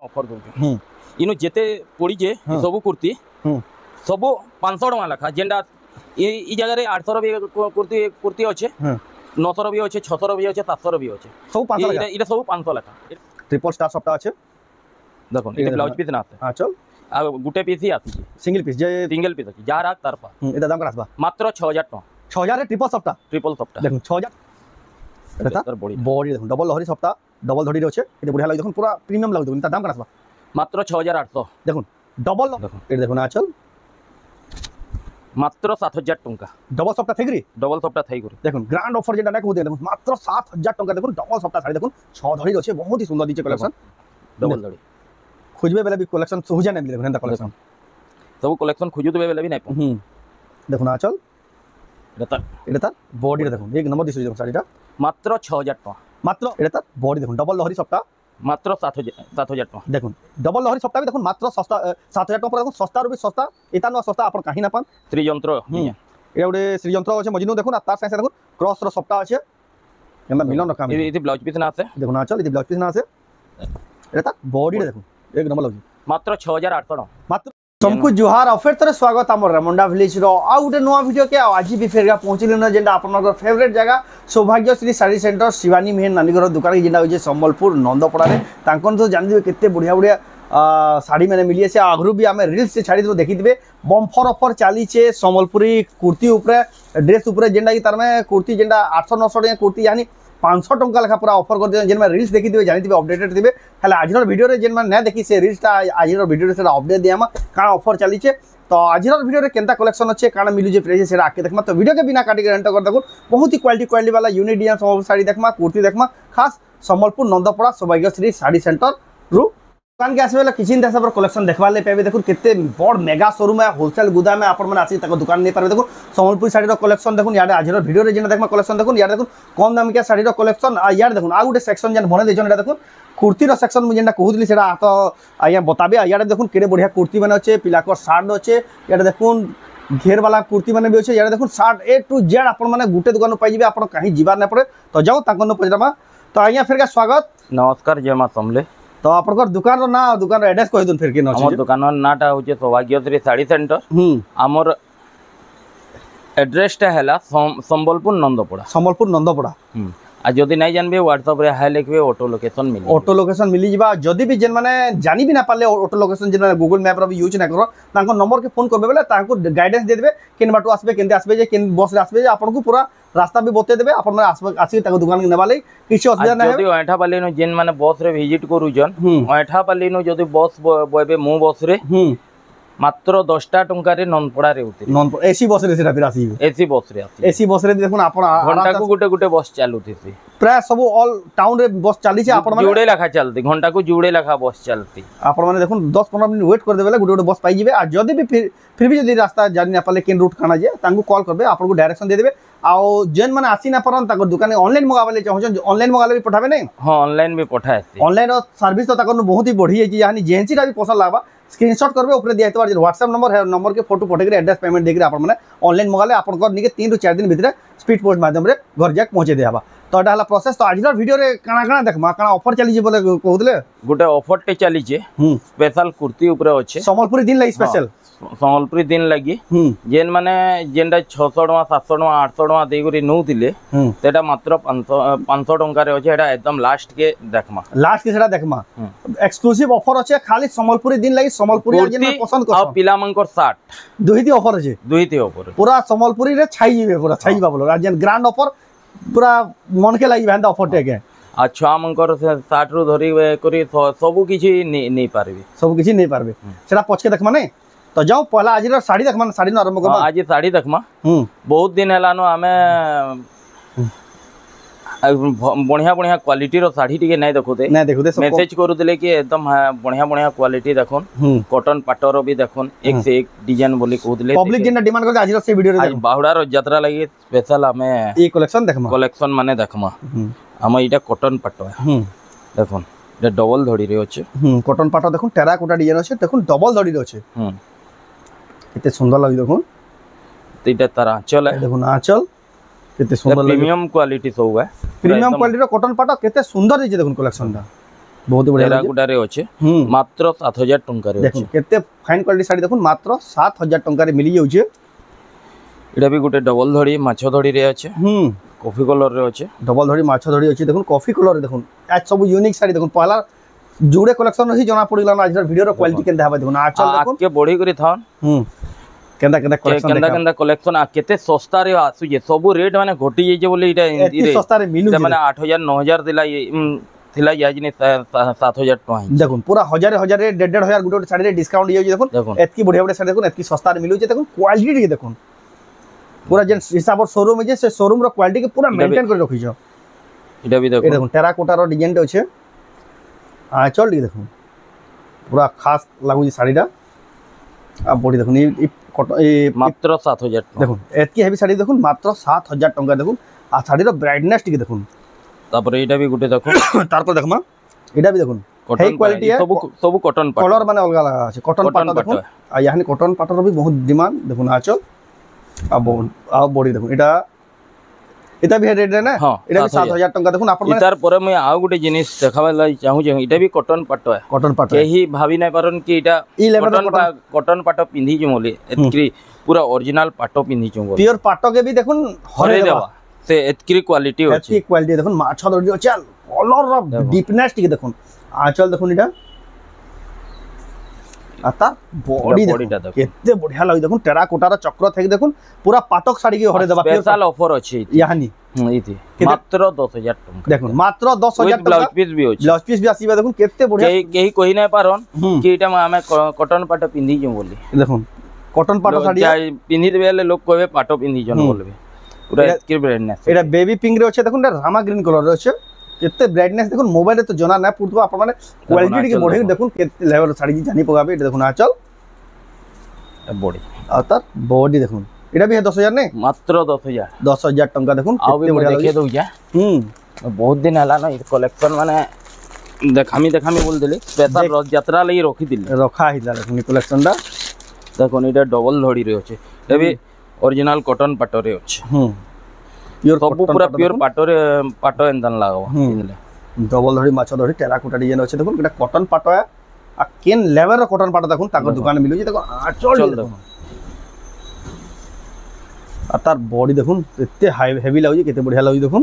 Offer दउछु इनो जेते पड़ी जे सब कुर्ती सब 500 टका लखा जेंडा ई जगह रे 800 भी कुर्ती अच्छे 900 भी अच्छे 600 भी अच्छे 700 भी अच्छे सब 500 लखा इटा सब 500 लखा ट्रिपल स्टार सबटा अच्छे देखो ये ब्लाउज पीस ना आते हां चल आ गुटे पीस ही आती सिंगल पीस जे सिंगल पीस अछि जा राख तरफा एटा दाम करासबा मात्र 6000 टका 6000 रे ट्रिपल सबटा देखो 6000 एटा बॉडी देखो डबल लहरी सबटा डबल धड़ी रे अच्छे एटा बढ़िया लाग देखो पूरा प्रीमियम लाग देखो दाम करासबा मात्र 6800 देखो डबल देखो एटा देखो ना चल मात्र 7000 टका डबल सप्ताह थेगरी डबल सप्ताह थई गुरी देखो ग्रांड ऑफर जेटा ना कहू देखो मात्र 7000 टका देखो डबल सप्ताह साड़ी देखो 6 धड़ी अच्छे बहुत ही सुंदर दीचे कलेक्शन डबल धड़ी खोजबे बेले भी कलेक्शन सोजा नहीं मिले देखो कलेक्शन सब कलेक्शन खोजुतबे बेले भी नहीं देखो ना चल एटा बॉडी देखो एक नंबर दिसु देखो साड़ीटा मात्र 6000 टका मात्र एटा बॉडी देखो डबल लहरी सप्ताह मात्र 7000 टका देखो डबल लहरी सप्ताह भी देखो मात्र सस्ता 7000 टका देखो सस्ता रो भी सस्ता एता न सस्ता अपन काहे ना पान त्रियंत्र एटा उडे श्रीयंत्र अछि मजिनो देखो ना तार साइड देखो क्रॉस रो सप्ताह अछि एंदा मिलन काम इति ब्लाउज पीस ना आसे देखो ना चल इति ब्लाउज पीस ना आसे एटा बॉडी देखो एक नंबर लगी मात्र 6800 टका मात्र तुमको जुहार ऑफर तरह स्वागत आम रेमुंडा विलेज रो आ गोटे नुआ वीडियो के आज भी फेर पहुंचले न जेंडा आपनकर फेवरेट जगह सौभाग्यश्री साड़ी सेंटर शिवानी मेहन नानी घर दुकान जेंडा होजे संबलपुर नंदपड़ा रे तांकन तो जानि दिबे केते बढ़िया बढ़िया साड़ी मैंने मिली से आगरू भी आम रिल्स से छाड़ी देखिथे बम्फर ऑफर चली संबलपुरी कुर्ती उपरे ड्रेस उपरे जेंडा कि तार में कुर्ती जेंडा 800 900 टका कुर्ती यानी 500 टका लेखा पूरा ऑफर कर दिए जेन में रील्स देखि दिबे जानि दिबे अपडेटेड दिबे हले आजिर वीडियो रे जेन में ना देखि से रील्स ता आजिर वीडियो रे से अपडेट दियामा का ऑफर चली तो आजिर वीडियो रे केनता कलेक्शन अच्छे काना मिलु जे प्राइस से आके देखमा तो वीडियो के बिना काटी के एंटर कर देखो बहुत ही क्वालिटी वाला यूनिक डिजाइन सब साड़ी देखमा कुर्ती देखमा खास संबलपुर नंदपड़ा सौभाग्यश्री साड़ी सेंटर रु दुकान के आसबे किछि दिन सब कलेक्शन देखबा ले पेबे देखो केते बड़ मेगा शोरूम है होलसेल गोदाम में आपण मन आसी तक दुकान नहीं पारे देखो संबलपुर साड़ी रो कलेक्शन देखो याडे आजिर वीडियो रे जेना देखमा कलेक्शन देखो याडे देखो कम दाम के साड़ी रो कलेक्शन आ याडे देखो आ गुटे सेक्शन जेन बने देजन एटा देखो कुर्ती रो सेक्शन मु जेना कहूतली सेटा तो आया बताबे याडे देखो केडे बढ़िया कुर्ती माने अच्छे पिला को शर्ट अच्छे याडे देखो घेर वाला कुर्ती माने भी अच्छे याडे देखो शर्ट ए टू जेड आपण माने गुटे दुकान पाई जिबे आपण कहीं जिबार नै पड़े तो जाओ ताकन पजरामा तो आया फिर का स्वागत नमस्कार जय मां समले तो आपनकर दुकान रो ना दुकान रो एड्रेस कहि दन फिर के न हमर दुकान रो नाटा होचे सौभाग्यश्री साड़ी सेंटर हमर एड्रेस ता हैला संबलपुर नंदपड़ा आ जदी नहीं जानबे व्हाट्सएप रे हाय लिखबे ऑटो लोकेशन मिली जिबा जदी भी जेन माने जानि भी ना पाले ऑटो लोकेशन जेन गूगल मैप रो भी यूज ना करो तांको नंबर के फोन करबे बेले तांको गाइडेंस दे देबे केन बाटो आसबे केनते आसबे जे केन बस रे आसबे जे आपन को पूरा रास्ता भी बते देबे आपन माने आसी ताको दुकान के नेबाले किछ असुविधा ना जदी ओठा पाली नो जेन माने बस रे विजिट करू जन ओठा पाली नो जदी बस बयबे मु बस रे मात्र 10 टका रे नंदपड़ा रे उतरी नंदपड़ा एसी बस रे सेटा फिर आसी एसी बस रे देखुन आपन घंटा को गुटे बस चालू थी प्राय सब ऑल टाउन रे बस चली छे आपन माने जुड़े लखा चलती घंटा को जुड़े लखा बस चलती आपन माने देखुन 10 15 मिनट वेट कर देबे गुटे बस पाई जिबे आ जदी भी फिर भी जदी रास्ता जानि ना पाले केन रूट खाना जे तांको कॉल करबे आपन को डायरेक्शन दे देबे आ जेन माने आसी ना परन ताको दुकान ऑनलाइन मंगाबले चाहछन ऑनलाइन मंगाले भी पठाबे नै हां ऑनलाइन भी पठाए ऑनलाइन सर्विस तो ताको बहुत ही बढ़ी है यानी जेंसी रा भी पसंद लागबा स्क्रीनशॉट करबे ऊपर दिया तो व्हाट्सएप नंबर है नंबर के फोटो पठे के एड्रेस पेमेंट देके आपन माने ऑनलाइन मंगाले आपन को निके 3 ରୁ 4 दिन भीतर स्पीड पोस्ट माध्यम रे घर जाक पहुंचे देबा तो एटा हला प्रोसेस तो आजिर वीडियो रे काना देखमा काना ऑफर चली जे बोले कहउतले गुटे ऑफर टे चली जे स्पेशल कुर्ती ऊपर अच्छे संबलपुरी दिन लगी स्पेशल संबलपुरी दिन लगी जेन माने जेंडा 600 टका 700 टका 800 टका देई गुरी नउतिले तेटा मात्र 500 टका रे अछि एटा एकदम लास्ट के सेटा देखमा एक्सक्लूसिव ऑफर अछि खाली संबलपुरी दिन लगी संबलपुरी जेन पसंद कर आ पिला मंकर 60 दुहिती ऑफर अछि दुहिती ऑफर पूरा संबलपुरी रे छाई जिवे पूरा छाईबा बोलो जेन ग्रैंड ऑफर पूरा मन के लागि भांदा ऑफर टेके आ छुआ मंकर 60 रु धरी करी सब किछि नै पारबे सेटा पछके देखमा नै तो जाओ पहला आज साड़ी देखमा साड़ी न आरंभ करबा आज साड़ी देखमा बहुत दिन हलानो हमें बढ़िया क्वालिटी रो साड़ी टिके नै देखुते मैसेज करूतले कि एकदम बढ़िया क्वालिटी देखोन कॉटन पाटरो भी देखोन एक से एक डिजाइन बोली कहूतले पब्लिक जेना डिमांड करते आज से वीडियो रे बाहुडा रो यात्रा लागि स्पेशल हमें ई कलेक्शन देखमा कलेक्शन माने देखमा हम इटा कॉटन पाटो है देखोन ये डबल धड़ी रे अछि कॉटन पाटो देखोन टेराकोटा डिजाइन अछि देखोन डबल धड़ी रे अछि कितने सुंदर लगी देखो इटा तार आंचल है देखो आंचल कितने सुंदर प्रीमियम क्वालिटी सब है प्रीमियम क्वालिटी रो कॉटन पाटो कितने सुंदर दिजे देखो कलेक्शन दा बहुत बढ़िया टेराकोटा रे अछि मात्र 7000 टंका रे देखो केते फाइन क्वालिटी साड़ी देखो मात्र 7000 टंका रे मिली जाउछे एटा भी गोटे डबल धड़ी माछ धड़ी रे अछि कॉफी कलर रे अछि डबल धड़ी माछ धड़ी अछि देखो कॉफी कलर रे देखो आज सब यूनिक साड़ी देखो पहला जुड़े कलेक्शन रही जना पड़िला ना आज वीडियो रो क्वालिटी केनता हबा देखो आचल देखो के बढी करी थान केनता केनता कलेक्शन केनता कलेक्शन आ केते सस्ता रे आसु जे सब रेट माने घटी जाय जे बोले इटा एते सस्ता रे मिलु माने 8000 9000 दिला थिला याज ने 7000 टका देखो पूरा हजार हजार रे 1.5 गुटे साड़ी रे डिस्काउंट ये देखो एतकी बढ़िया बढ़िया साड़ी देखो एतकी सस्ता रे मिलु जे देखो क्वालिटी देखो पूरा जेन हिसाब शोरूम जे से शोरूम रो क्वालिटी के पूरा मेंटेन कर रखी छ इटा भी देखो देखो टेराकोटा रो डिजाइन टे अछि आ चल दी देखो पूरा खास लागु जे साड़ीटा आ बॉडी देखो ई मात्र 7000 देखो एतकी हेवी साड़ी देखो मात्र 7000 टंका देखो आ साड़ी रो ब्राइटनेस टिके देखो तापर एटा भी गुटे देखो तारपर देखमा एटा भी देखो हे क्वालिटी है सब कॉटन पाट कलर माने अलग अलग আছে कॉटन पाट देखो आ यानी कॉटन पाटर भी बहुत डिमांड देखो ना चल आ बॉडी देखो एटा भी रेट है ना एटा भी 7000 टंका देखो आपण इतार परे मैं आ गुटे जिनिस देखाबा लाई चाहू जे एटा भी कॉटन पाट है कॉटन पाट केही भाभी नै परन कि एटा कॉटन पाट पिंधी जे मोले एतकी पूरा ओरिजिनल पाट पिंधी छु प्योर पाट के भी देखो हरे देवा से एतकी क्वालिटी होची एतकी क्वालिटी देखो माछ दरडी अछि कलर रो डीपनेस टिके देखो आंचल देखो एटा आता बॉडी देखो केते बढ़िया लाग देखो टेराकोटा रो चक्र थेक देखो पूरा पाटक साड़ी के हरे देबा स्पेशल ऑफर अछि यानी इति मात्र 10000 टका देखो मात्र 10000 टका ब्लाउज पीस भी अछि ब्लाउज पीस भी आसीबा देखो केते बढ़िया केही कोहि नै पारन कि एटा हमें कॉटन पाट पिंधी जो बोली देखो कॉटन पाट साड़ी पिंधी देबे लोग कहबे पाट पिंधी जन बोलबे पूरा एतकी ब्राइटनेस एटा बेबी पिंक रे अछि देखो रामा ग्रीन कलर रे अछि केते ब्राइटनेस देखो मोबाइल रे तो जना ना पुरतो आपण माने क्वालिटी के बढ़े देखो केते लेवल साड़ी जानी पगाबे एटा देखो ना चल बॉडी आ तार बॉडी देखो एटा भी है 10000 ने मात्र 10000 टंका देखो केते बढ़िया देखे दउ जा बहुत दिन हला ना कलेक्शन माने देखामी बोल देले स्पेशल रथ यात्रा लई रखी दिले रखा हिला देखो कलेक्शन दा देखो एटा डबल धड़ी रे अछि ए भी ओरिजिनल कॉटन पाट रे अछि प्योर सब पूरा प्योर पाट एंदन लागो पिनले डबल धड़ी माछ धड़ी टेराकोटा डिजाइन अछि देखो एटा कॉटन पाट है आ केन लेवल रो कॉटन पाट देखो ताको दुकान मिलु जे देखो आचल देखो आ तार बॉडी देखो एते हाई हेवी लागो केते बढ़िया लागो देखो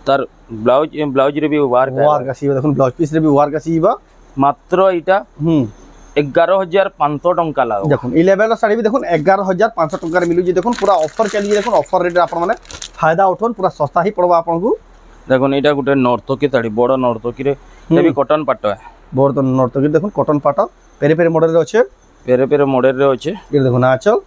तार ब्लाउज रे भी वार का सीबा देखो ब्लाउज पीस रे भी वार का सीबा मात्र इटा 11500 टंका लागो देखो ई लेवल साड़ी भी देखो 11500 टंका रे मिलु जे देखो पूरा ऑफर चली देखो ऑफर रेट आपण माने फायदा उठोन पूरा सस्ता ही पड़बा आपण को देखो एटा गुटे नॉर्थ की साड़ी बड़ नॉर्थ की रे ये भी कॉटन पाट है बड़ तो नॉर्थ की देखो कॉटन पाट पेरे पेरे मॉडल रे अछि पेरे मॉडल रे अछि ये देखो ना चल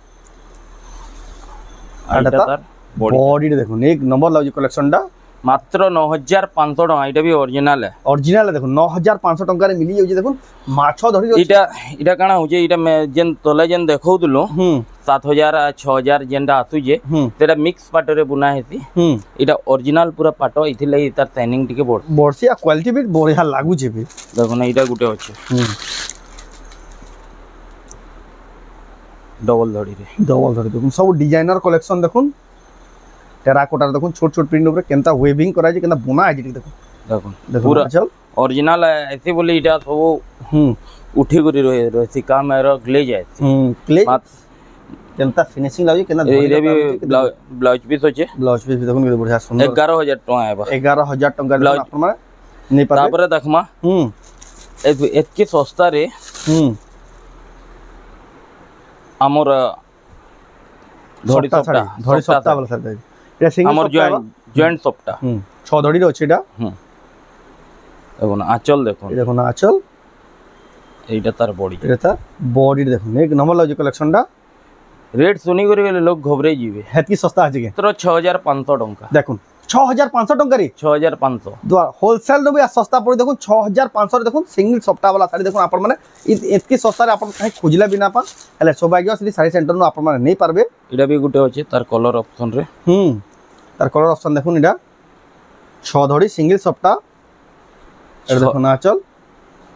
आटा बॉडी देखो एक नंबर लाउजी कलेक्शन दा मात्र 9500 टका एटा भी ओरिजिनल है देखो 9500 टका रे मिली जाउजी देखो माछ धरी इटा काना हो जे इटा में जेन तले जेन देखौ दिलो 7000 6000 जेनडा आसु जे तेरा मिक्स पाट रे बुना हेती इटा ओरिजिनल पूरा पाट इथिले तार शाइनिंग टिके बोरसी आ क्वालिटी भी बढ़िया लागु जे भी देखो ना इटा गुटे अछि डबल धड़ी देखो सब डिजाइनर कलेक्शन देखो टेराकोटा देखो छोट छोट प्रिंट ऊपर केनता वेविंग करा जे केनता बुना है जे देखो पूरा ओरिजिनल ऐसे बोले इटा सब उठी गुरी रहसी काम है ग्लेज है ग्लेज केनता फिनिशिंग लागे केना ए भी ब्लाउज पीस होचे ब्लाउज पीस देखो के बढ़िया सुंदर 11000 टका है बा 11000 टका ब्लाउज अपन माने नै पारे तापर देखमा एतके सस्ता रे हमर धड़ी सप्ता वाला सर एटा सिंगल हमर जॉइंट सप्ता 6 धड़ी रे अछि एटा देखो ना आंचल देखो ना आंचल एटा तार बॉडी देखो एक नंबर लागे कलेक्शन दा रेट सुनी करे लोग घबरे जीवे हेतकी सस्ता अछि के मात्र 6500 टका देखो 6500 टका रे 6500 द्वार होलसेल रो भी सस्ता पड़ी देखो 6500 देखो सिंगल सप्ताह वाला साड़ी देखो आपण माने एतकी सस्ता रे आपण कहीं खोजला बिना पा हेले सौभाग्य श्री साड़ी सेंटर नो आपण माने नै पारबे एटा भी गुटे अछि तार कलर ऑप्शन रे तार कलर ऑप्शन देखो एटा 6 धड़ी सिंगल सप्ताह एटा देखो ना चल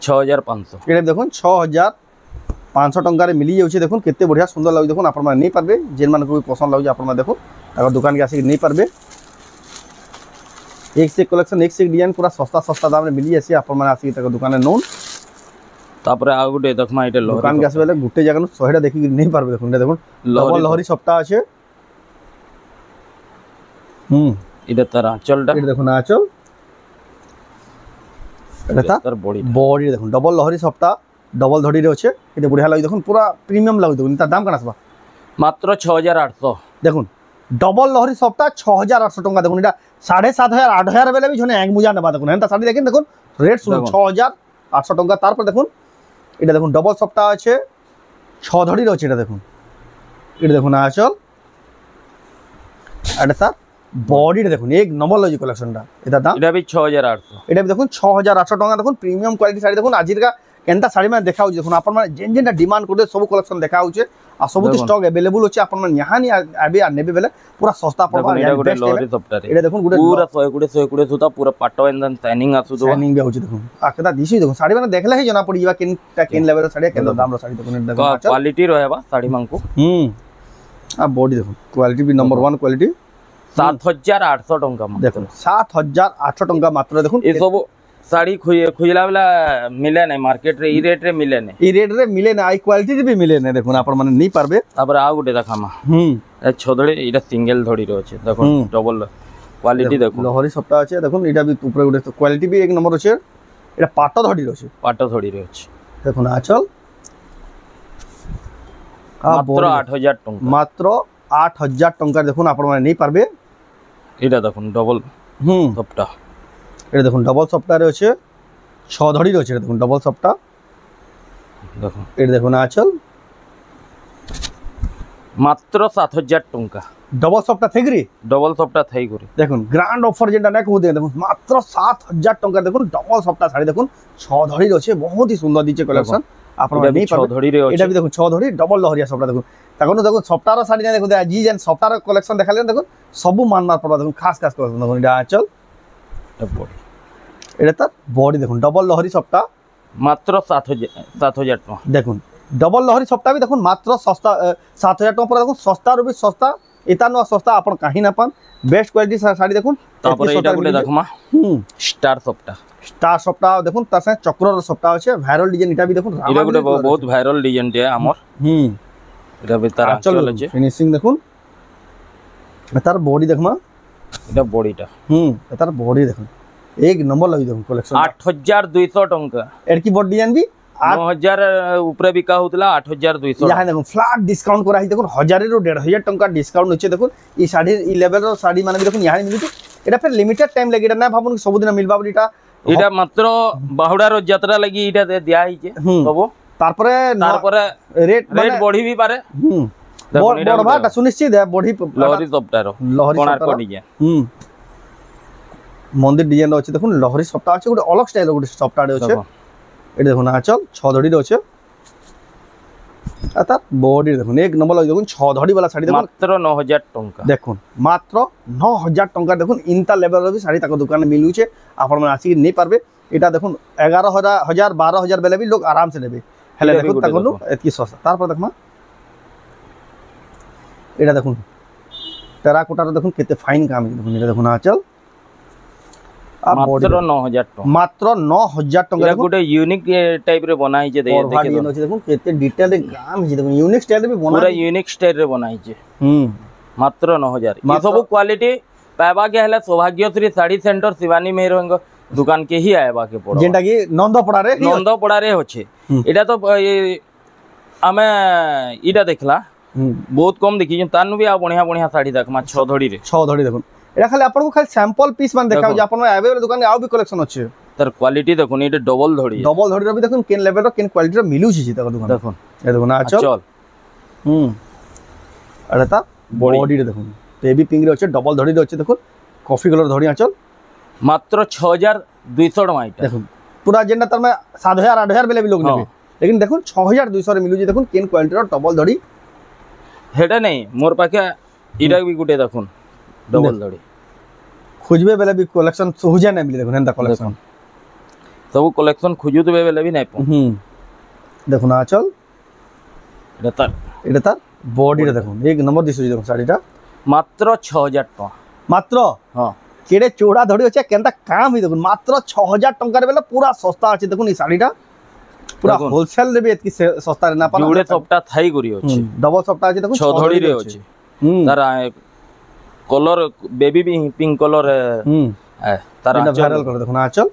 6500 एटा देखो 6500 टंका रे मिली जाउछि देखो केते बढ़िया सुंदर लागु देखो आपण माने नै पारबे जेन मान को पसंद लागु आपण माने देखो तार दुकान के आसी नै पारबे एक से कलेक्शन एक से डिजाइन पूरा सस्ता सस्ता दाम रे मिली जासी आपण माने आसी तक दुकान नोन तापर आ गुटे देखमा इटे लहरी दुकान के आसबेले गुटे जगह नु 100 टा देखि नहीं पारबे देखुन देखुन डबल लहरी सप्ता আছে इटे तार आंचलटा इटे देखुन आंचल এটা তার বডি দেখুন ডবল লহরি সপ্তা ডবল ধড়ি রে আছে এটা বড়িয়া লাগি দেখুন পুরা প্রিমিয়াম লাগি দেখুন তার দাম কেন আসবা মাত্র 6800 দেখুন ডবল লহরি সপ্তা 6800 টাকা দেখুন এটা 7500 8000 বেলে বি জনে এক মুজা নেবা দেখুন এটা শাড়ি দেখেন দেখুন রেট শুনুন 6800 টাকা তারপর দেখুন এটা দেখুন ডবল সপ্তা আছে 6 ধড়ি রয়েছে এটা দেখুন আচল এটা তার বডি দেখুন এক নম্বর লজি কালেকশনটা এটা দাম এটা বি 6800 এটা দেখুন 6800 টাকা দেখুন প্রিমিয়াম কোয়ালিটি শাড়ি দেখুন আজিরকা কেনটা শাড়ি মানে দেখা হচ্ছে দেখুন আপনার যেটা ডিমান্ড করতে সব কালেকশন দেখা হচ্ছে আর সবুতি স্টক अवेलेबल হচ্ছে আপনার ইহা নি আবে আর নেবে বেলে পুরা সস্তা পড়বা এটা গুটে লহরি সপ্তাহে এটা দেখুন গুটে পুরা 120 সুতা পুরা পাটো এন্ডন শাইনিং আসু তো শাইনিং বি হচ্ছে দেখুন আকেদা দিছি দেখুন শাড়ি মানে দেখলে হি জনা পড়ি যাবা কেন লেভেল শাড়ি কেন দাম র শাড়ি দেখুন এটা কোয়ালিটি রহেবা শাড়ি মানকু আর বডি দেখুন কোয়ালিটি বি नंबर 1 কোয়ালিটি 7800 টাকা দেখুন 7800 টাকা মাত্র দেখুন এই সব শাড়ি খুইলা বেলা মিলে নাই মার্কেট রে ই রেট রে মিলে নাই আই কোয়ালিটি বি মিলে নাই দেখুন আপন মানে নেই পারবে তারপরে আ গুটে দেখামা এ ছদড়ি এটা সিঙ্গেল ধড়ি রয়েছে দেখুন ডবল কোয়ালিটি দেখুন লহরি সপ্তাহ আছে দেখুন এটা বি উপরে গুটে কোয়ালিটি বি এক নম্বর আছে এটা পাটো ধড়ি রয়েছে দেখুন আচল মাত্র 8000 টাকা মাত্র 8000 টাকা দেখুন আপন মানে নেই পারবে এটা দেখুন ডবল সপ্তাহ এটা দেখুন ডবল সপ্তাহ রয়েছে 6 ধড়ি রয়েছে দেখুন ডবল সপ্তাহ দেখুন এটা দেখুন আচল মাত্র 7000 টাকা ডবল সপ্তাহ থেগরি দেখুন গ্র্যান্ড অফার যেটা না কো দেখুন মাত্র 7000 টাকা দেখুন ডবল সপ্তাহ শাড়ি দেখুন 6 ধড়ি রয়েছে বহুত হি সুন্দর দিচ্ছে কালেকশন আপনারা নেই পারবে 6 ধড়ি রে এটা বি দেখুন 6 ধড়ি ডবল লহরিয়া সপ্তাহ দেখুন তখন দেখুন সপ্তাহর শাড়ি না দেখুন জি যেন সপ্তাহর কালেকশন দেখালেন দেখুন সবু মানমার পড়বা দেখুন খাস কালেকশন দেখুন এটা আচল এটা তার বডি দেখুন ডবল লহরি সপ্তাহ মাত্র 7000 টাকা দেখুন ডবল লহরি সপ্তাহ বি দেখুন মাত্র সস্তা 7000 টাকা পরে দেখুন সস্তা রবি সস্তা এটা ন সস্তা আপন কাহি না পান বেস্ট কোয়ালিটি শাড়ি দেখুন তারপরে এটা গুলো দেখমা স্টার সপ্তাহ দেখুন তার সাথে চক্রর সপ্তাহ আছে ভাইরাল ডিজাইন এটা বি দেখুন এটা গুলো বহুত ভাইরাল ডিজাইন তে আমর এটা বি তার আঁচল আছে ফিনিশিং দেখুন তার বডি দেখমা এটা বডিটা তার বডি দেখুন এক নম্বর লাগি দেখুন কালেকশন 8200 টাকা এর কি বডি ডিজাইন বি 9000 উপরে বিকা হউতলা 8200 ইহা দেখুন ফ্ল্যাট ডিসকাউন্ট করা হি দেখুন 1000 এর 1500 টাকা ডিসকাউন্ট হচ্ছে দেখুন এই শাড়ির এই লেভেলের শাড়ি মানে দেখুন ইহা মিলুছে এটা ফের লিমিটেড টাইম লাগি এটা না ভাবুন সবদিন মিলবা বলি এটা মাত্র বাহুড়ার যাত্রা লাগি এটা দেয়া হইছে তবু তারপরে রেট বড়িবি পারে বড়ভাটা সুনিশ্চিত বড়ি লহরি সপ্তাহ কোণার্ক ডিজাইন মন্দির ডিজাইন আছে দেখুন লহরি সপ্তাহ আছে গোটে অলগ স্টাইল গোটে সপ্তাহ আছে এটা দেখুন আচল 6 ধড়ি আছে আর তার বডি দেখুন এক নম্বর লাগে দেখুন 6 ধড়ি वाला শাড়ি দেখুন মাত্র 9000 টাকা দেখুন মাত্র 9000 টাকা দেখুন ইনতা লেভেলের বি শাড়ি তাকে দোকানে মিলুছে আপন মানে আসি নেই পারবে এটা দেখুন 11000 12000 বেলে বি লোক আরাম সে নেবে হেলে দেখুন তাকে এতকি সস্তা তারপর দেখমা এটা দেখুন টেরাকোটার দেখুন কেতে ফাইন কাম দেখুন এটা দেখুন আচল মাত্র 9000 টাকা মাত্র 9000 টাকা এটা গুটে ইউনিক টাইপ রে বনাইছে দেখুন কেতে ডিটেইল রে কাম হিছে দেখুন ইউনিক স্টাইল রে বনা পুরা ইউনিক স্টাইল রে বনাইছে মাত্র 9000 এই সব কোয়ালিটি পাইবা কে হলে সৌভাগ্যশ্রী শাড়ি সেন্টার শিবানী মেহরঙ্গ দোকান কে হি আইবা কে পড়ো যেটা কি নন্দপড়া রে হচ্ছে এটা তো আমি এটা দেখলা বহুত কম দেখি তানু বি বঢ়িয়া বঢ়িয়া শাড়ি দেখমা 6 ধড়ি দেখুন এটা খালি আপনার খালি স্যাম্পল পিস মানে দেখাও যে আপনার अवेलेबल দোকানে আও বি কালেকশন আছে তার কোয়ালিটি দেখুন এটা ডবল ধড়ি রবি দেখুন কেন লেভেল কেন কোয়ালিটি মিলুছি তার দোকান দেখুন এই দেখুন আচল এটা তা বডি দেখুন বেবি পিঙ্ক রে আছে ডবল ধড়ি আছে দেখুন কফি কালার ধড়ি আচল মাত্র 6200 টাকা এটা দেখুন পুরা যেটা তার মানে 7000 8000 বেলে বি লোক নেবে लेकिन দেখুন 6200 রে মিলুছি দেখুন কেন কোয়ালিটির ডবল ধড়ি হেটা নাই মোর পাখে ইরা বি গুটে দেখুন ডবল ধড়ি খুঁজবে বেলে বি কালেকশন সুজা না মিলে দেখুন এন্তা কালেকশন সব কালেকশন খুঁজুতবে বেলে বি নাই দেখুন আচল এটা তার বডিটা দেখুন এক নম্বর দিছে দেখুন শাড়িটা মাত্র 6000 টাকা মাত্র হ্যাঁ केड़े चौड़ा धड़ी अच्छे केनता काम ही देखो मात्र 6000 टंका रे बेला पूरा सस्ता अछि देखो ई साड़ीटा पूरा होलसेल रे भी एतकी सस्ता रे ना पाना जुड़े सप्ताह थाई करी अछि डबल सप्ताह अछि देखो 6 धड़ी रे अछि तार कलर बेबी पिंक कलर है तार वायरल कर देखो ना चल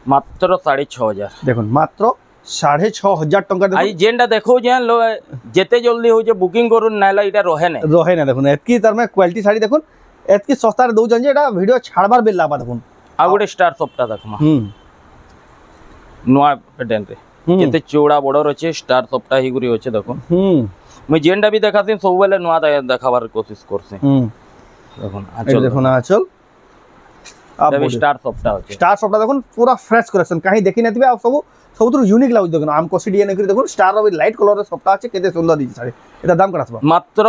मात्र 6500 देखो मात्र 6500 टंका आई जेंडा देखो जे जेते जल्दी हो जे बुकिंग करू नाला इटा रहे ना देखो एतकी तार में क्वालिटी साड़ी देखो एतकी सस्ता रे दउ जन जे एटा वीडियो छाड़बार बेल लाबा देखो आ गोटे स्टार सप्ताह देखमा नोआ पैटर्न रे केते चौड़ा बॉर्डर अछि स्टार सप्ताह ही गुरी अछि देखो मैं जेंडा भी देखाती सब बेले नोआ देखाबार कोशिश करसे देखो ना चल अब स्टार सप्ताह देखो पूरा फ्रेश कलेक्शन कहीं देखि नथिबे आ सब यूनिक लागु देखो आम कोसी डीएन करी देखो स्टार रो लाइट कलर रे सप्ताह अछि केते सुंदर दिछि साड़ी एटा दाम करा मात्र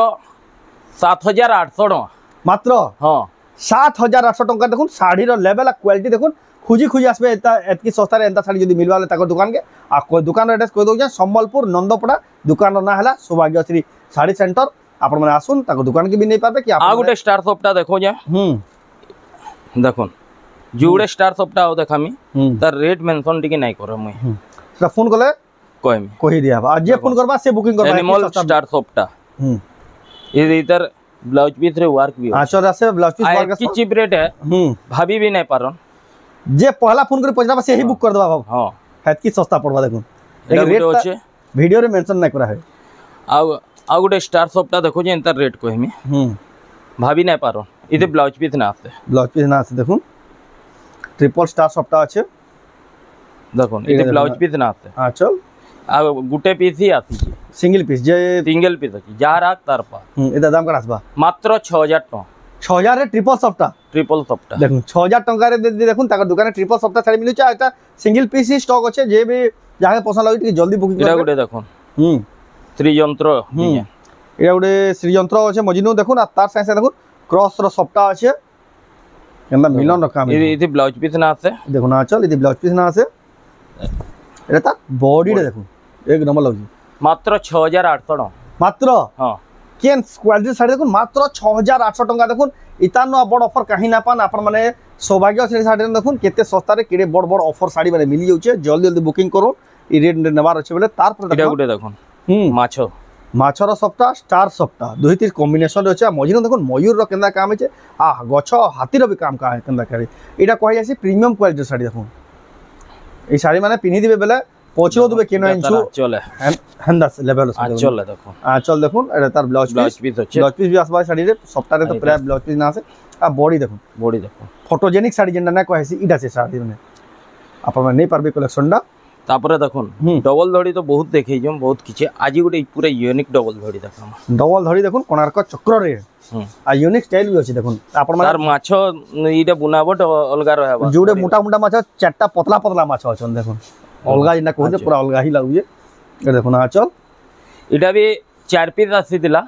7800 टका मात्र हां 7800 टका देखो साड़ी रो लेवल आ क्वालिटी देखो खुजी खुजी आसबे एतकी सस्ता रे एंता साड़ी जदी मिलवा ले ताको दुकान के आ कोई दुकान एड्रेस कोइ दउ जे संबलपुर नंदपड़ा दुकान रो ना हला सौभाग्यश्री साड़ी सेंटर आपण माने आसुन ताको दुकान के भी नहीं पाबे कि आ गोटे स्टार सप्ताह देखो जे देखो जुड़े स्टार सप्ताह हो देखामी तार रेट मेंशन टिके नहीं करे मुई सेटा फोन कले कहमी कहि दिया आ जे फोन करबा से बुकिंग करबा एनिमल स्टार सप्ताह ये इधर ब्लाउज पीस रे वर्क भी अच्छा से ब्लाउज पीस वर्क की चीप रेट है भाभी भी नहीं पारन जे पहला फोन कर पछरा से ही बुक कर देबा बाबू हां हेतकी सस्ता पड़बा देखो रेट होचे वीडियो रे मेंशन नहीं करा है आ गोटे स्टार सप्ताह देखो जे इंतर रेट कहमी भाभी नहीं पारन इधर ब्लाउज पीस ना आसे देखो ट्रिपल स्टार सप्ताह আছে দেখুন এটা ব্লাউজ পিস না আছে আচ্ছা আর গুটে পিস হি আছে সিঙ্গেল পিস যে সিঙ্গেল পিস আছে যা রাখ তার পা এটা দাম কত আসবা মাত্র 6000 টাকা 6000 রে ট্রিপল সপ্তাহ দেখুন 6000 টাকা রে দেখুন তার দোকানে ট্রিপল সপ্তাহ ছাড়ি মিলুছে এটা সিঙ্গেল পিস হি স্টক আছে যে भी যাকে পছন্দ লাগে টিকে জলদি বুকিং এটা গুটে দেখুন শ্রীযন্ত্র এটা গুটে শ্রীযন্ত্র আছে মজিনু দেখুন আর তার সাথে দেখুন ক্রস র সপ্তাহ আছে কেননা মিলন র কাম ইতি ব্লাউজ পিস না আছে দেখুন না চল ইতি ব্লাউজ পিস না আছে এটা তার বডিটা দেখুন এক নম্বর লাগছে মাত্র 6800 টাকা মাত্র হ্যাঁ কেন কোয়ালিটি শাড়ি দেখুন মাত্র 6800 টাকা দেখুন ইতানো বড় অফর কাহি না পান আপন মানে সৌভাগ্যশ্রী শাড়ি দেখুন কেতে সস্তা রে কেড়ে বড় বড় অফর শাড়ি মানে মিলি যাচ্ছে জলদি জলদি বুকিং করুন এই রেট নেবার আছে বলে তারপর এটা গুটে দেখুন মাছো মাছর সপ্তাহ স্টার সপ্তাহ দুই তিন কম্বিনেশন আছে মঝিরে দেখুন ময়ূর কেন্দা কাম আছে গছ হাতির भी কাম কেন্দা করে এটা কই যাচ্ছে প্রিমিয়াম কোয়ালিটির শাড়ি দেখুন এই শাড়ি মানে পিনি দিবে বেলে পচিও দিবে কেন ইঞ্চু চলে হ্যান্ডাস লেভেল চলে দেখুন চল দেখুন এটা তার ব্লাউজ পিস আছে ব্লাউজ পিস भी আসবা শাড়িরে সপ্তাহে তো প্রায় ব্লাউজ পিস না আছে আর বডি দেখুন ফটোজেনিক শাড়ি যেটা না কইছি ইটা আছে শাড়ি মানে আপনারা নেই পারবে কালেকশনটা তারপরে দেখুন ডবল ধড়ি তো বহুত দেখেই জম বহুত কিছু আজি গোটে পুরা ইউনিক ডবল ধড়ি দেখাম ডবল ধড়ি দেখুন কোণার্ক চক্র রে আর ইউনিক স্টাইল भी আছে দেখুন আপন মানে তার মাছ ইটা বুনাবট অলগা রহবা জুড়ে মোটা মোটা মাছ চারটা পতলা পতলা মাছ আছন দেখুন অলগা না কইলে পুরা অলগা হি লাগুছে এ দেখুন আচল এটা भी 4 পিস আসিদিলা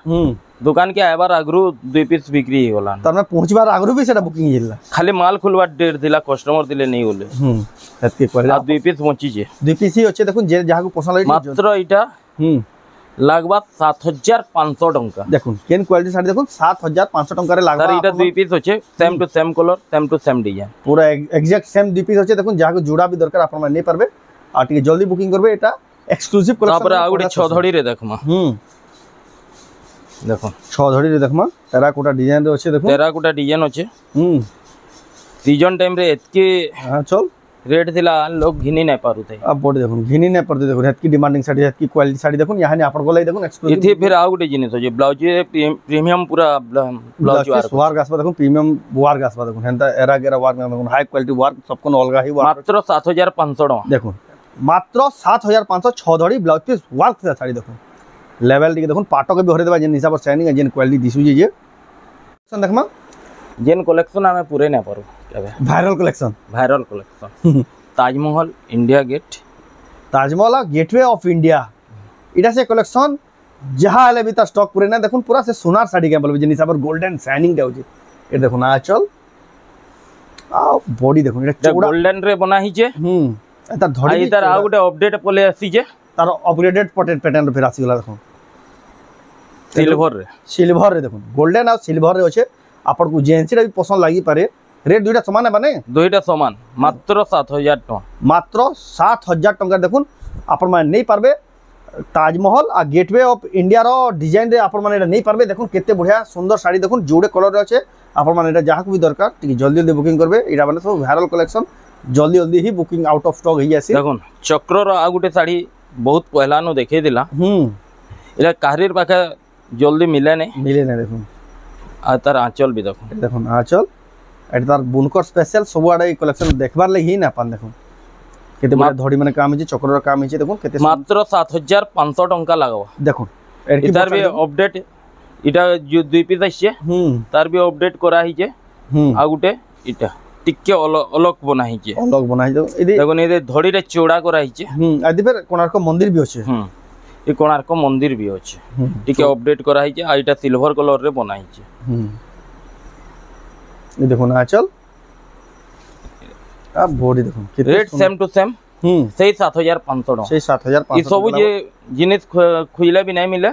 दुकान के आबार आगरू 2 पीस बिक्री हो गला तने पहुंचबार आगरू भी सेटा बुकिंग हिला खाली माल खुलवा डेट दिला कस्टमर दिले नहीं होले एतके पहले 2 पीस पहुंची जे 2 पीस ही होचे देखुन जे जहां को पसंद लागे मात्र इटा लगभग 7500 टंका देखुन केन क्वालिटी साड़ी देखुन 7500 टंका रे लागबा सर इटा 2 पीस होचे same to same colour same to same design पूरा एग्जैक्ट सेम 2 पीस होचे देखुन जहां को जोड़ा भी दरकार आपन नहीं पारबे आ टिके जल्दी बुकिंग करबे एटा एक्सक्लूसिव कलेक्शन तापर आ गुटे 6 धड़ी रे देखमा देखो 6 धड़ी रे देखमा टेराकोटा डिजाइन रे अछि देखो टेराकोटा डिजाइन अछि सीजन टाइम रे एतके हां चल रेट दिला लोग घिनी नहीं पारु थे अब बोर्ड देखो घिनी नहीं पड़ते देखो एतकी डिमांडिंग साड़ी एतकी क्वालिटी साड़ी देखो यहां ने आपन को लाई देखो एक्सक्लूसिव इथे फिर आ गुटे जिनिस अछि ब्लाउज प्रीमियम पूरा ब्लाउज वार गासबा देखो प्रीमियम वार गासबा देखो हेंता एरा गेरा वार देखो हाई क्वालिटी वार सब कोन अलगा ही वार मात्र 7500 टका देखो मात्र 7500 6 धड़ी ब्लाउज पीस वर्क साड़ी देखो लेवल टिके देखुन पाटक भी हरे देबा जेन हिसाब शाइनिंग जेन क्वालिटी दिसु जे देखमा जेन कलेक्शन हमें पूरे ना पारो viral collection Taj Mahal India Gate Taj Mahal Gateway of India इटा से कलेक्शन जहां आले भी ता स्टॉक पूरे ना देखुन पूरा से सोनार साड़ी के बोलबे जेन हिसाब गोल्डन शाइनिंग देउ ए देखुन आचल आ बॉडी देखुन इटा गोल्डन रे बना ही जे एता धड़ी इधर आ गुटे अपडेट पले आसी जे तार अपग्रेडेड पैटर्न फिर आसी गला देखो सिल्वर रे देखो गोल्डन और सिल्वर रे होचे आपन को जेंसी भी पसंद लागी पारे রেট দুইটা সমান হবে না দুইটা সমান মাত্র 7000 টাকা মাত্র 7000 টাকা দেখুন আপন মানে নেই পারবে তাজমহল আর গেটওয়ে অফ ইন্ডিয়ার ডিজাইন রে আপন মানে এটা নেই পারবে দেখুন কেতে বঢ়িয়া সুন্দর শাড়ি দেখুন যোড়ে কলর আছে আপন মানে এটা যাহাକୁ ବି দরকার টিকে জলদি জলদি বুকিং করবে এটা মানে সব ভাইরাল কালেকশন জলদি জলদি হি বুকিং আউট অফ স্টক হই আসি দেখুন চক্রর আর গোটে শাড়ি বহুত পহলানো দেখাই দিলা এটা কাহরির পাখে জলদি মিলে না দেখুন আর তার আঁচল বি দেখুন দেখুন আঁচল এটা তার বুনকর স্পেশাল সবুআড়ে এই কালেকশন দেখবার লাগি না পান দেখুন কেতে বড় ধড়ি মানে কাম হইছে চক্রর কাম হইছে দেখুন কেতে মাত্র 7500 টাকা লাগাবো দেখুন এটার বি আপডেট এটা যে দুই পিস আসছে তার বি আপডেট করা হইছে আর গোটে এটা টিকে অলক বনা হইছে দেখুন এই ধড়িটা চৌড়া করা হইছে আর দিবের কোণার্ক মন্দির বি আছে এই কোণার্ক মন্দির বি আছে টিকে আপডেট করা হইছে আর এটা সিলভার কালার রে বনা হইছে এই দেখুন আঁচল আর বডি দেখুন রেট সেম টু সেম সেই 7500 টাকা সেই 7500 এই সব যে জিনিস খুইলা বি নাই মিলে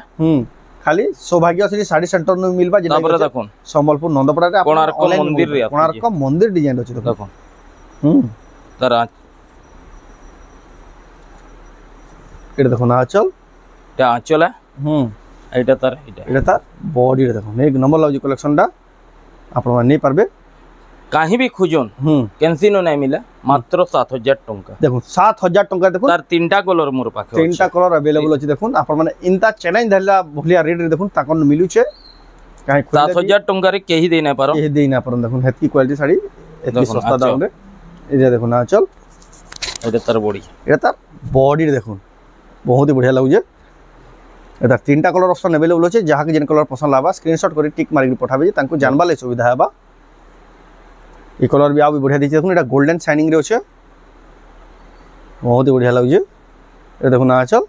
খালি সৌভাগ্যশ্রী শাড়ি সেন্টার नु মিলবা যেটা তারপরে দেখুন সম্বলপুর নন্দপড়া রে কোণার্ক মন্দির রে কোণার্ক মন্দির ডিজাইন আছে দেখুন তার এটা দেখুন আঁচল এটা আঁচল এটা তার এটা তার বডি রে দেখুন এক নম্বর লাউজি কালেকশনটা আপনারা নেই পারবে কাহি বি খুঁজুন কেনসিনো নাই মিলে মাত্র 7000 টাকা দেখুন 7000 টাকা দেখুন তার তিনটা কলর মোর পাখে তিনটা কলর अवेलेबल আছে দেখুন আপনারা মানে ইনতা চ্যালেঞ্জ ধরলা ভলিয়া রেট রে দেখুন তাকন মিলুছে কাহি 7000 টাকা রে কেহি দেই না পারো কেহি দেই না পারো দেখুন হেতকি কোয়ালিটি শাড়ি এতকি সস্তা দাম রে এই যে দেখুন আঁচল এটা তার বডি এটা তার বডি রে দেখুন বহুত হি বঢ়িয়া লাগুছে এটা তিনটা কলর অপশন अवेलेबल আছে যাহাকে যেন কলর পছন্দ লাগবা স্ক্রিনশট করে টিক মারি পঠাবে যে তাଙ୍କୁ জানবা লে সুবিধা হেবা এই কলর বি আউ বঢ়িয়া দিছে দেখুন এটা গোল্ডেন শাইনিং রে আছে বহুত হি বঢ়িয়া লাগুছে এটা দেখুন আঁচল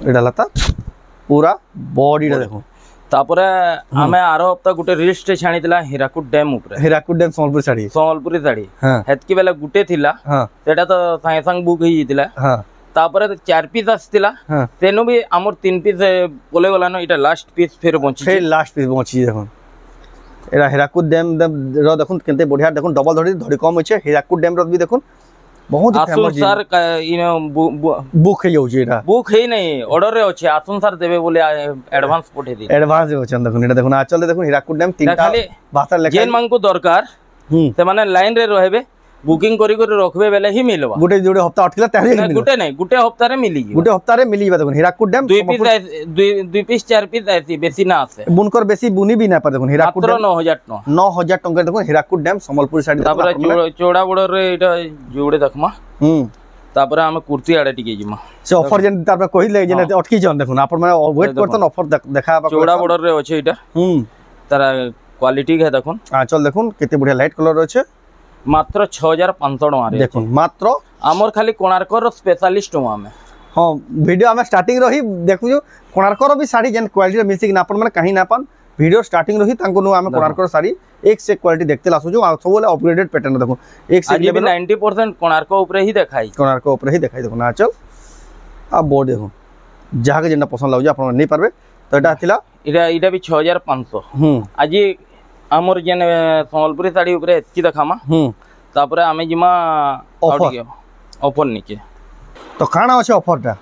এটা লতা পুরা বডি রে দেখুন তারপরে আমি আরো হপ্তা গুটে রিলস্টে ছাড়িলা হীরাকুদ ড্যাম উপরে হীরাকুদ ড্যাম সম্বলপুর শাড়ি হ্যাঁ হেতকি বেলা গুটে থিলা সেটা তো সাଙ୍ଗে সাং বুক হই জিতিলা তারপরে 4 পিস আসতিলা তেনু বি আমর 3 পিস বলে গলানো এটা লাস্ট পিস ফের বঞ্চি ফের লাস্ট পিস বঞ্চি দেখুন এরা হীরাকুদ ড্যাম র দেখুন কেনতে বঢ়িয়া দেখুন ডবল ধড়ি কম হইছে হীরাকুদ ড্যাম র বি দেখুন বহুত ফেমাস স্যার ইনো বুক হই যাউছে এটা বুক হই নাই অর্ডার রে আছে আসুন স্যার দেবে বলে অ্যাডভান্স পঠে দিই অ্যাডভান্স হচ্ছে দেখুন এটা দেখুন আচলে দেখুন হীরাকুদ ড্যাম তিনটা ভাষা লেখা যেন মাংকু দরকার সে মানে লাইন রে রহেবে বুকিং করি করে রাখবে বেলে হি মিলবা গুটে জোড়ে হপ্তা অটকিলা তারে না গুটে নাই গুটে হপ্তারে মিলি গুটে হপ্তারে মিলিবা দেখুন হীরাকুদ ড্যাম দুই পিস 4 পিস আইতি বেশি না আছে বুনকর বেশি বুনি বি না পা দেখুন হীরাকুদ মাত্র 9000 টাকা দেখুন হীরাকুদ ড্যাম সম্বলপুর শাড়ি তারপরে চৌড়া বড় রে এটা জোড়ে দেখমা তারপরে আমি কুর্তি আড়ে টিকে জিমা সে অফার যেন তারপরে কইলে যেন অটকি যান দেখুন আপন মানে ওয়েট করতেন অফার দেখা চৌড়া বড় রে আছে এটা তার কোয়ালিটি কে দেখুন চল দেখুন কেতে বড়িয়া লাইট কালার আছে মাত্র 6500 টাকা দেখুন মাত্র আমর খালি কোণার্কর স্পেশালিস্ট হম আমি হ্যাঁ ভিডিও আমি স্টার্টিং রহি দেখুছু কোণার্কর বি শাড়ি যেন কোয়ালিটি মিসিং না আপন মানে কাহি না পান ভিডিও স্টার্টিং রহি তাঙ্কু नु আমি কোণার্কর শাড়ি এক से क्वालिटी देखते लासु जो सबले अपग्रेडेड पैटर्न देखो एक से लेवल 90% कोणार्क ऊपर ही देखाई देखो ना चल आ बोर्ड देखो जहां के जेना पसंद लागो आपण नहीं पारबे तो एटा थिला इटा भी 6500 आज हमर जेन संबलपुरी साड़ी ऊपर एतकी देखामा तापरे आमे जिमा ऑफर निके तो काना আছে অফারটা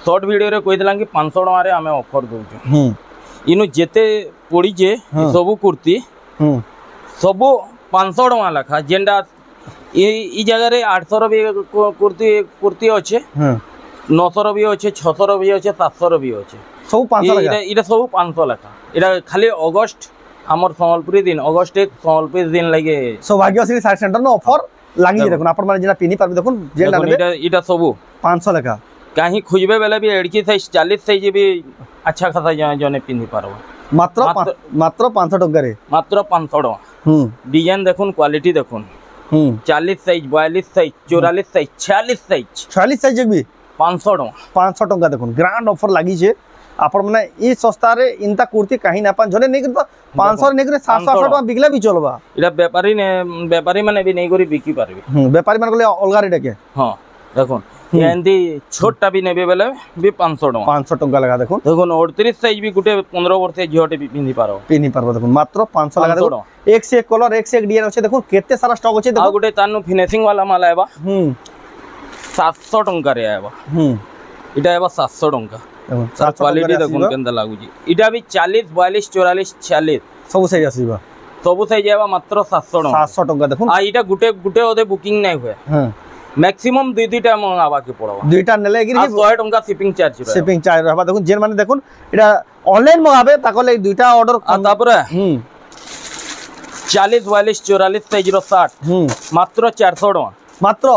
শর্ট ভিডিও রে কই দিলাম কি 500 টাকা রে আমি অফার দउछु इनु जेते पड़ी जे सबु कुर्ती सबु 500 टका लखा जेंडा ई जगह रे 800 रो भी कुर्ती अच्छे 900 रो भी अच्छे 600 रो भी अच्छे 700 रो भी अच्छे सब 500 लखा इटा सब 500 लखा इटा खाली अगस्त हमर संबलपुरी दिन अगस्त एक संबलपुरी दिन लागे सौभाग्यश्री साड़ी सेंटर न ऑफर लागी देखुन आपण माने जेना पिनी पारबे देखुन जेंडा इटा सब 500 लखा कहीं खोजबे बेला भी एडकी साइज 40 साइज भी अच्छा खासा जने पिंधि पारबो मात्र 500 टका रे मात्र 500 टका डिजाइन देखुन क्वालिटी देखुन 40 साइज 42 साइज 44 साइज 46 साइज भी 500 टका देखुन ग्रांड ऑफर लागी छे आपण माने ई सस्ता रे इनता कुर्ती कहीं ना पान जने नै कर 500 नै करे 700 टका बिकला भी चलबा इरा व्यापारी माने भी नै करी बिकी पारबे व्यापारी मान कोले अलगा रेट के हां देखुन एंदी छोटा भी नेबे बेले भी 500 टका 500 टका लगा देखो देखो 38 साइज भी गुटे 15 वर्ष झियोटे भी पिंदी पारो देखो मात्र 500 लगा देखो एक से एक कलर एक से एक डिजाइन अछि देखो केते सारा स्टॉक अछि देखो गुटे तानु फिनिशिंग वाला माल आएबा 700 टका रे आएबा इटा आएबा 700 टका सर क्वालिटी देखो केंदा लागु जी इटा भी 40 42 44 46 सब साइज आसीबा सब साइज आएबा मात्र 700 टका देखो आ इटा गुटे गुटे ओदे बुकिंग नै हुए मैक्सिमम दुईटा मंगावा के पड़वा दुईटा नेले गिरी 100 टका शिपिंग चार्ज रहबा देखो जेन माने देखो एटा ऑनलाइन मंगाबे ताको ले दुईटा ऑर्डर तापर 40 42 44 साइज रो 60 मात्र 400 टका मात्र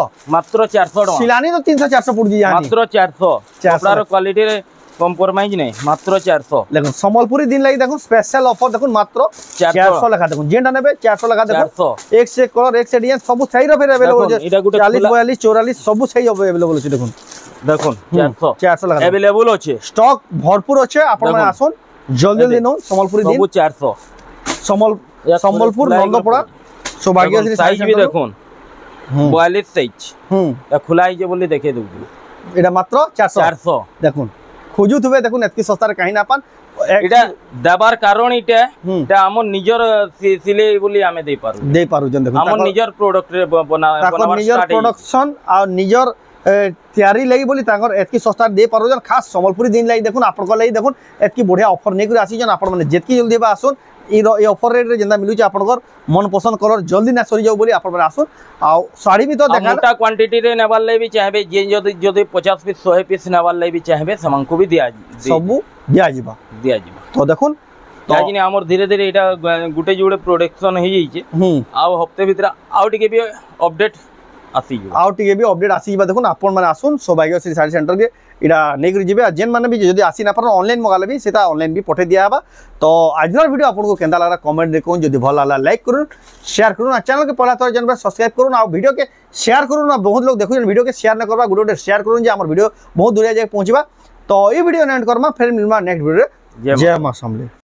400 टका सिलानी तो 300 400 पड़ जी मात्र 400 कपड़ा रो क्वालिटी रे कॉम्प्रोमाइज नहीं मात्र 400 देखो संबलपुरी दिन लगी देखो स्पेशल ऑफर देखो मात्र 400 लगा देखो जेंडा नेबे 400 लगा देखो एक से कलर एक से डिजाइन सब साइज रो अवेलेबल है 40 42 44 सब साइज अवेलेबल है देखो 400 लगा अवेलेबल है स्टॉक भरपूर আছে आपण आसन जल्दी जल्दी नो संबलपुरी दिन सब 400 संबलपुर नंदपड़ा सौभाग्यश्री साइज भी देखो 42 साइज या खुला है बोली देखे दू एटा मात्र 400 देखो खोजु थबे देखो एतकी सस्ता रे कहीं ना पान एटा देबार कारण इटा हम निजर सिले बोली हमें दे पारु जन देखो हम निजर प्रोडक्ट रे बनावा निजर प्रोडक्शन आ निजर तैयारी लगी बोली तांकर एतकी सस्ता दे पारु जन खास संबलपुरी दिन लगी देखो आपन को लगी देखो एतकी बढ़िया ऑफर नै कर आसी जन आपन माने जेतकी जल्दी बा आसोन ई ऑफर रेट रे जेंदा मिलु छ आपनकर मन पसंद कलर जल्दी ना सरी जाऊ बोली आपन माने आसोन आ साड़ी भी तो देखा मोटा क्वांटिटी रे नेबार ले भी चाहबे जे जदी 50 पीस 100 पीस नेबार ले भी चाहबे समान को भी दिया सब दिया जिबा तो देखुन ताजिने हमर धीरे धीरे एटा गुटे जुडे प्रोडक्शन हे जाई छे आ हफ्ते भीतर आउ टिके भी अपडेट आसी जिबा देखुन आपन माने आसुन सौभाग्यश्री साड़ी सेंटर के इडा नै करि जिबे जेन माने भी जदी आसी ना पर ऑनलाइन मंगाले भी सेटा ऑनलाइन भी पठे दिया बा तो आजर वीडियो आपन को केंदा लागला कमेंट रे कोन जदी भल लागला लाइक करूँ शेयर करूँ आ चैनल के पहला तोर जन सब्सक्राइब करूँ आ वीडियो के शेयर करूँ ना बहुत लोग देखु वीडियो के शेयर न करबा गुडे शेयर करूँ जे हमर वीडियो बहुत दूर जाय पहुंचबा तो ई वीडियो एंड करमा फिर मिलमा नेक्स्ट वीडियो जय मां समले।